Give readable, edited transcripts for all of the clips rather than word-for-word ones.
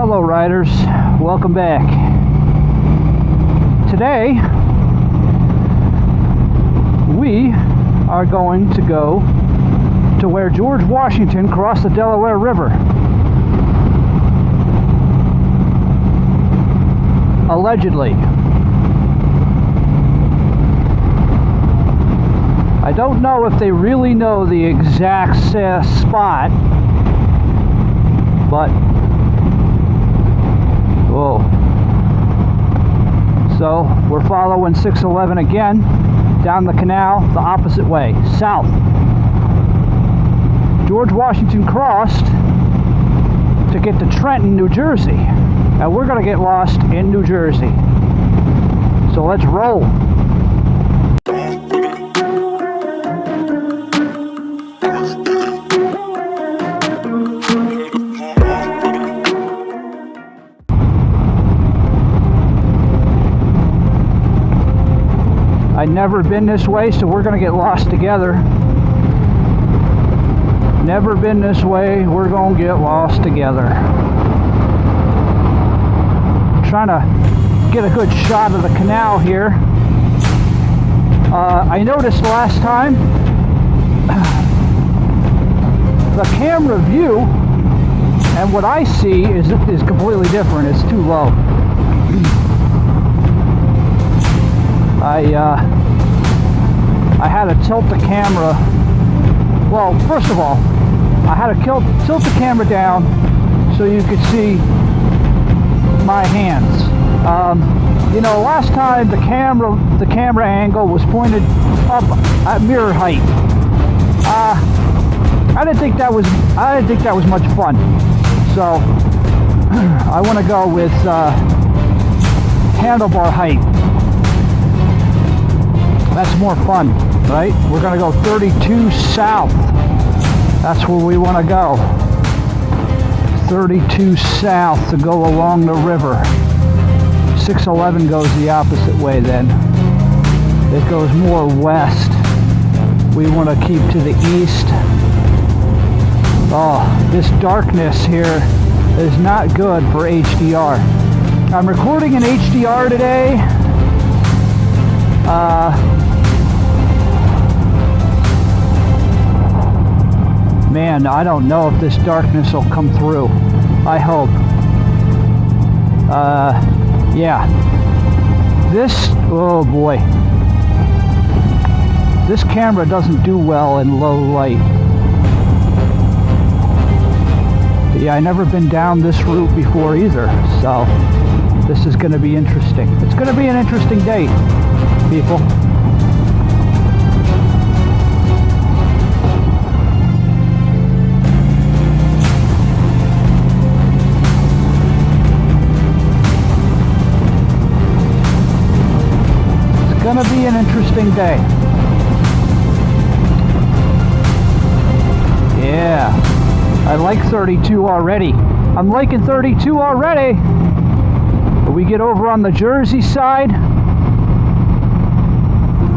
Hello riders, welcome back. Today we are going to go to where Gorge Washington crossed the Delaware River. Allegedly. I don't know if they really know the exact spot, but whoa. So we're following 611 again down the canal the opposite way, south. Gorge Washington crossed to get to Trenton, New Jersey. Now we're going to get lost in New Jersey. So let's roll. I've never been this way, so we're going to get lost together. Never been this way, we're going to get lost together. Trying to get a good shot of the canal here. I noticed last time the camera view and what I see is completely different. It's too low. I had to tilt the camera. Well, first of all, I had to tilt the camera down so you could see my hands. You know, last time the camera angle was pointed up at mirror height. I didn't think that was much fun. So I want to go with handlebar height. That's more fun, right? We're going to go 32 south. That's where we want to go. 32 south to go along the river. 611 goes the opposite way then. It goes more west. We want to keep to the east. Oh, this darkness here is not good for HDR. I'm recording in HDR today. Man, I don't know if this darkness will come through. I hope. Yeah. Oh boy. This camera doesn't do well in low light. But yeah, I've never been down this route before either, so this is going to be interesting. It's going to be an interesting day, people. Gonna be an interesting day. Yeah, I like 32 already. I'm liking 32 already. But we get over on the Jersey side,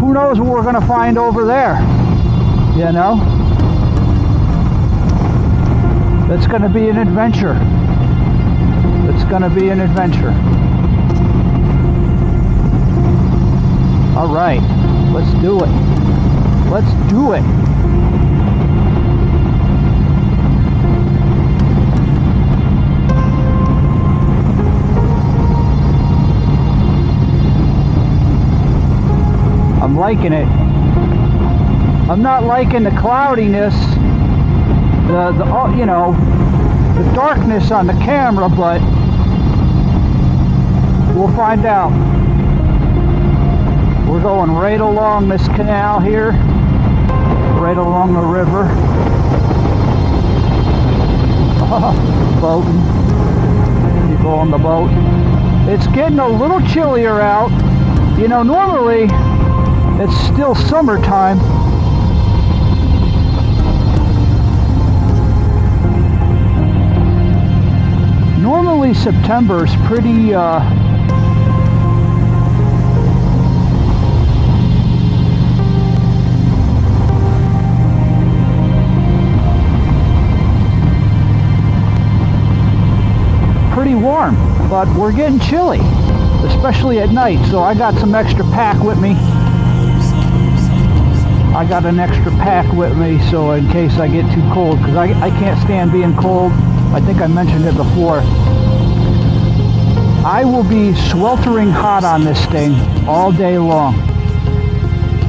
who knows what we're gonna find over there, you know? It's gonna be an adventure. It's gonna be an adventure. All right, let's do it. Let's do it. I'm liking it. I'm not liking the cloudiness, you know, the darkness on the camera, but we'll find out. We're going right along this canal here, right along the river. Oh, boating. People on the boat. It's getting a little chillier out. You know, normally it's still summertime. Normally September is pretty but we're getting chilly, especially at night, so I got some extra pack with me. I got an extra pack with me, so in case I get too cold, because I can't stand being cold. I think I mentioned it before. I will be sweltering hot on this thing all day long.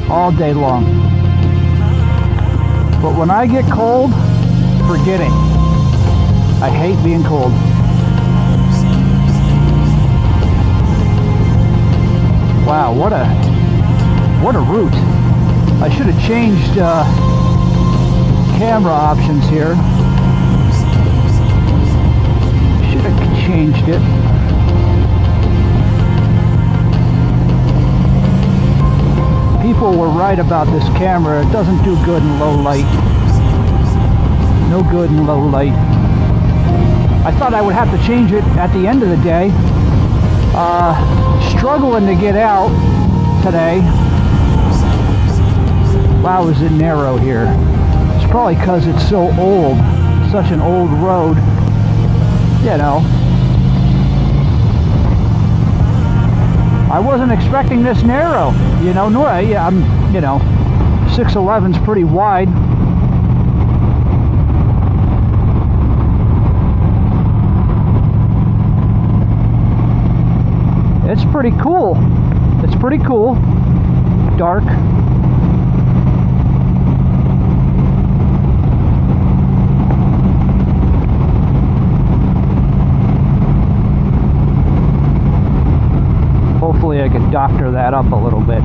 All day long. But when I get cold, forget it. I hate being cold. Wow, what a route. I should have changed camera options here. Should have changed it. People were right about this camera. It doesn't do good in low light. No good in low light. I thought I would have to change it at the end of the day. Struggling to get out today. Wow, is it narrow here? It's probably because it's so old. Such an old road. You know. I wasn't expecting this narrow. You know, I'm, you know, 6'11's pretty wide. It's pretty cool. It's pretty cool. Dark. Hopefully I can doctor that up a little bit.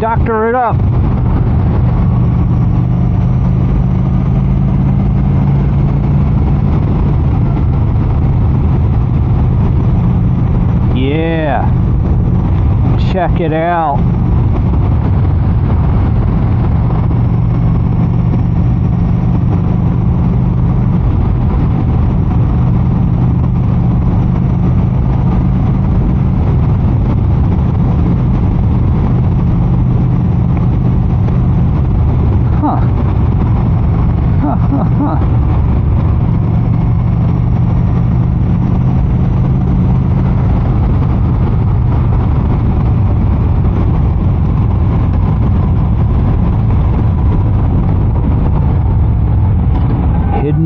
Doctor it up. Yeah. Check it out.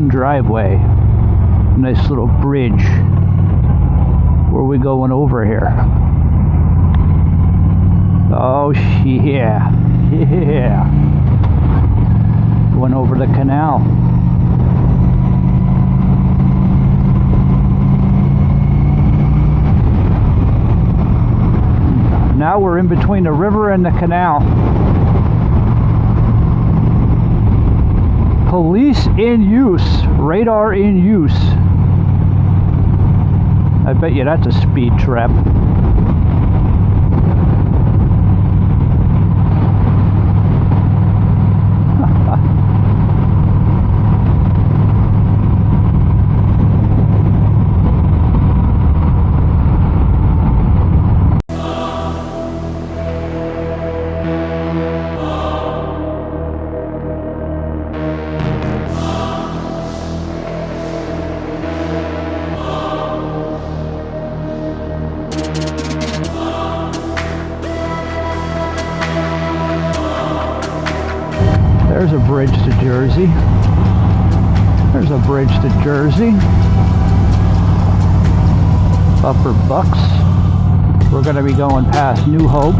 Driveway, nice little bridge. Where are we going over here? Oh yeah, yeah. Going over the canal. Now we're in between the river and the canal. Police in use, radar in use. I bet you that's a speed trap. There's a bridge to Jersey. There's a bridge to Jersey. Upper Bucks. We're going to be going past New Hope.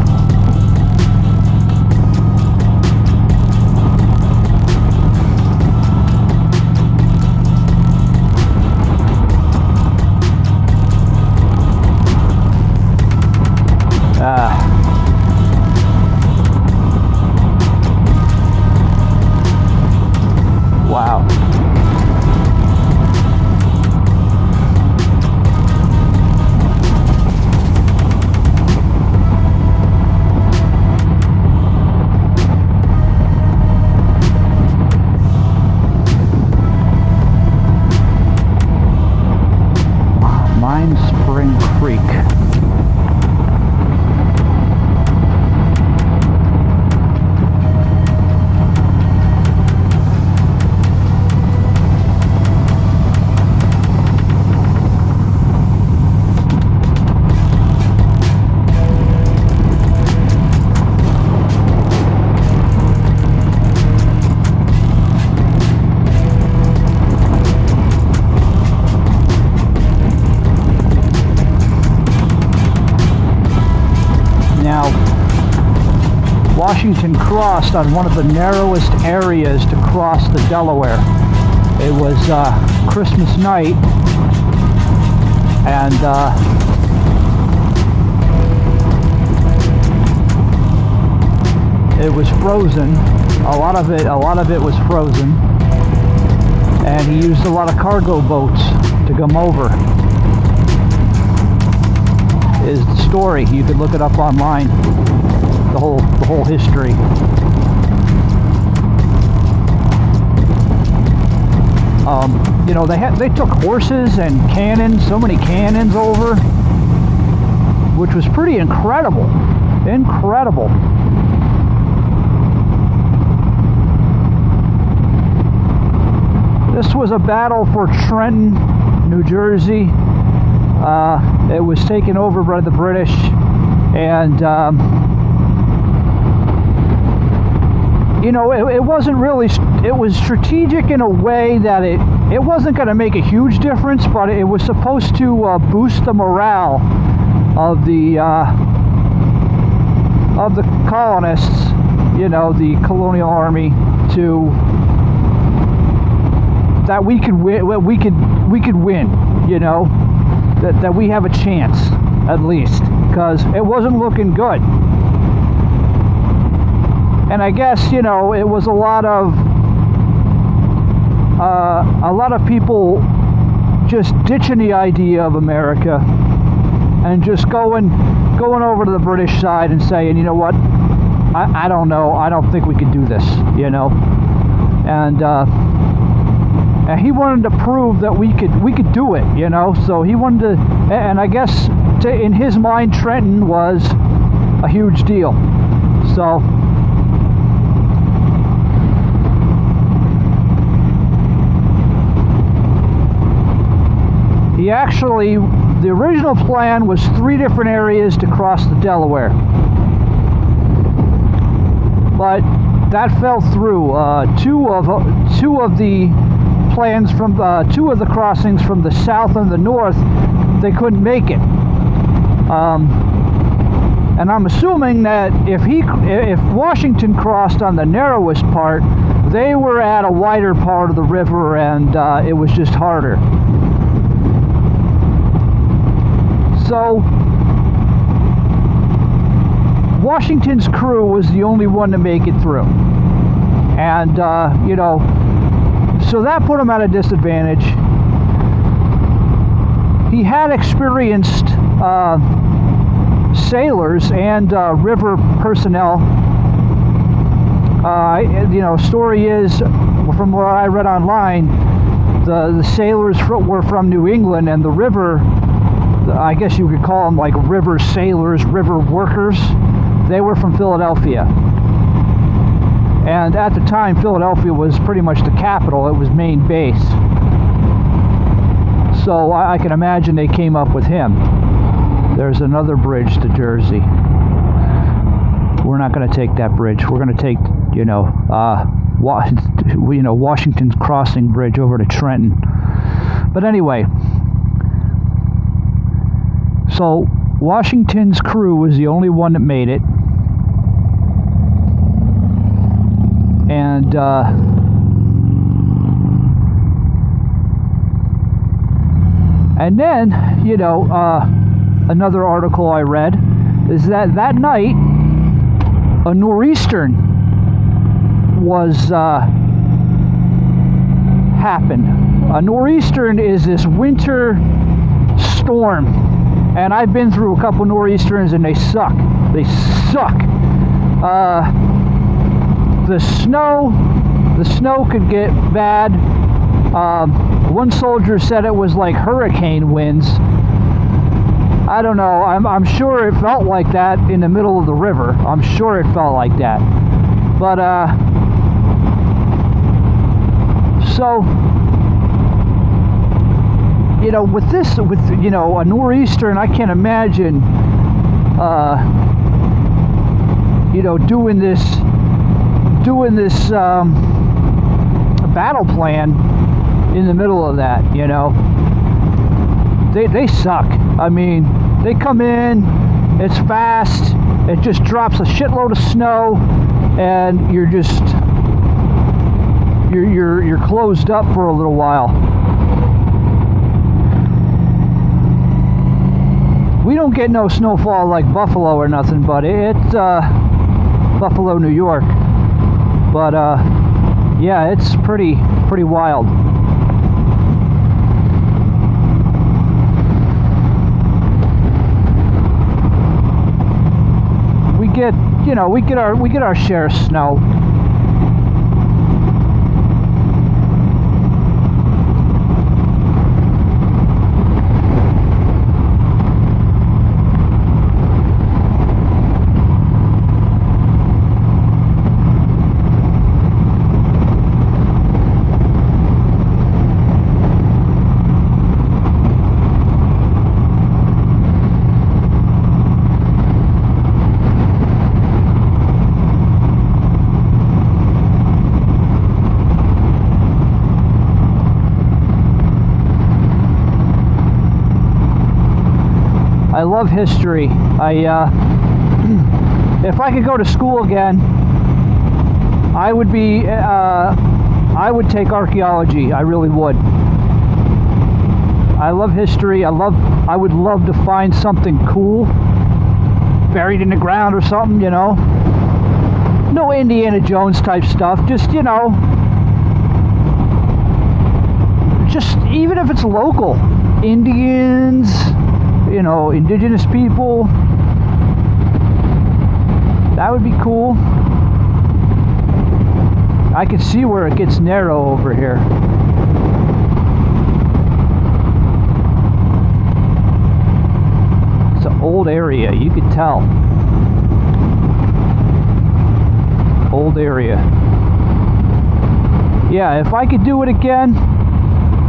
Wow. Washington crossed on one of the narrowest areas to cross the Delaware. It was Christmas night, and it was frozen. A lot of it was frozen, and he used a lot of cargo boats to come over. Is the story. You could look it up online. The whole history. You know, they took horses and cannons, so many cannons over, which was pretty incredible. Incredible. This was a battle for Trenton, New Jersey. It was taken over by the British, and you know, it wasn't really, it was strategic in a way that it wasn't going to make a huge difference, but it was supposed to boost the morale of the colonists, you know, the colonial army, to that we could win, you know, that we have a chance, at least, because it wasn't looking good. And I guess, you know, it was a lot of people just ditching the idea of America and just going over to the British side and saying, you know what, I don't know, I don't think we could do this, you know. And he wanted to prove that we could do it, you know. So he wanted to, and I guess in his mind, Trenton was a huge deal. So he actually, the original plan was 3 different areas to cross the Delaware, but that fell through. Two of the plans from 2 of the crossings from the south and the north, they couldn't make it. And I'm assuming that if Washington crossed on the narrowest part, they were at a wider part of the river, and it was just harder. So Washington's crew was the only one to make it through, and you know, so that put him at a disadvantage. He had experienced sailors and river personnel. You know, story is, from what I read online, the sailors were from New England, and the river, I guess you could call them like river sailors, river workers, they were from Philadelphia. And at the time, Philadelphia was pretty much the capital. It was main base. So I can imagine they came up with him. There's another bridge to Jersey. We're not going to take that bridge. We're going to take, you know, Washington's Crossing Bridge over to Trenton. But anyway, so Washington's crew was the only one that made it. And then, you know, another article I read is that night a nor'easter was happened. A nor'easter is this winter storm, and I've been through a couple nor'easters, and they suck. They suck. The snow could get bad. One soldier said it was like hurricane winds. I don't know. I'm sure it felt like that in the middle of the river. I'm sure it felt like that. But so, you know, with you know, a nor'easter, and I can't imagine you know, doing this battle plan in the middle of that, you know. They suck. I mean, they come in, it's fast, it just drops a shitload of snow, and you're just you're closed up for a little while. We don't get no snowfall like Buffalo or nothing, but it's Buffalo, New York. But yeah, it's pretty wild. We get, you know, we get our share of snow. I love history. If I could go to school again, I would take archaeology. I really would. I love history. I would love to find something cool buried in the ground or something, you know. No Indiana Jones type stuff. Just, you know, just even if it's local, Indians, you know, indigenous people, that would be cool. I can see where it gets narrow over here. It's an old area, you could tell. Old area. Yeah, if I could do it again,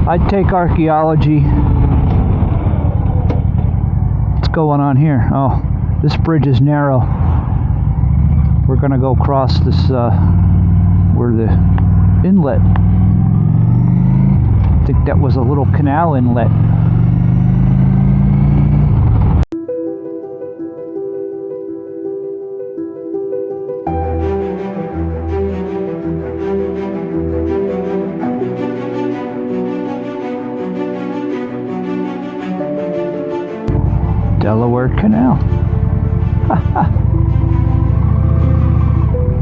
I'd take archaeology. Going on here? Oh, this bridge is narrow. We're gonna go across this where the inlet. I think that was a little canal inlet. Delaware Canal.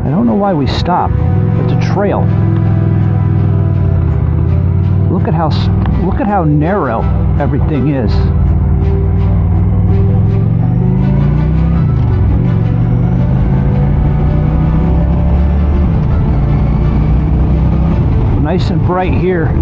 I don't know why we stopped. It's a trail. Look at how narrow everything is. Nice and bright here.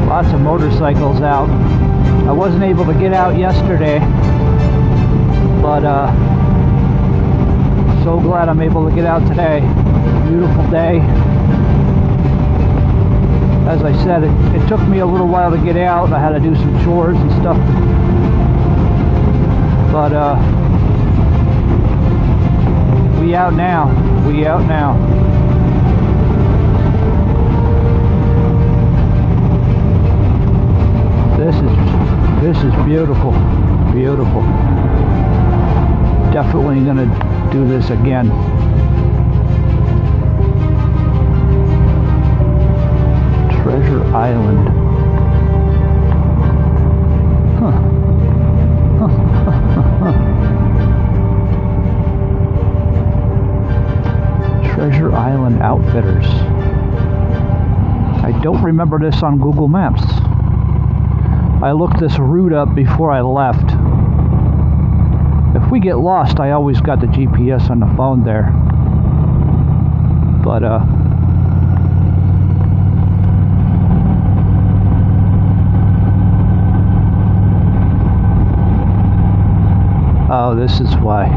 Lots of motorcycles out. I wasn't able to get out yesterday, but so glad I'm able to get out today. Beautiful day. As I said, it took me a little while to get out. I had to do some chores and stuff, but we out now. We out now. This is beautiful, beautiful. Definitely gonna do this again. Treasure Island. Huh. Treasure Island Outfitters. I don't remember this on Google Maps. I looked this route up before I left. if we get lost, I always got the GPS on the phone there. But oh, this is why.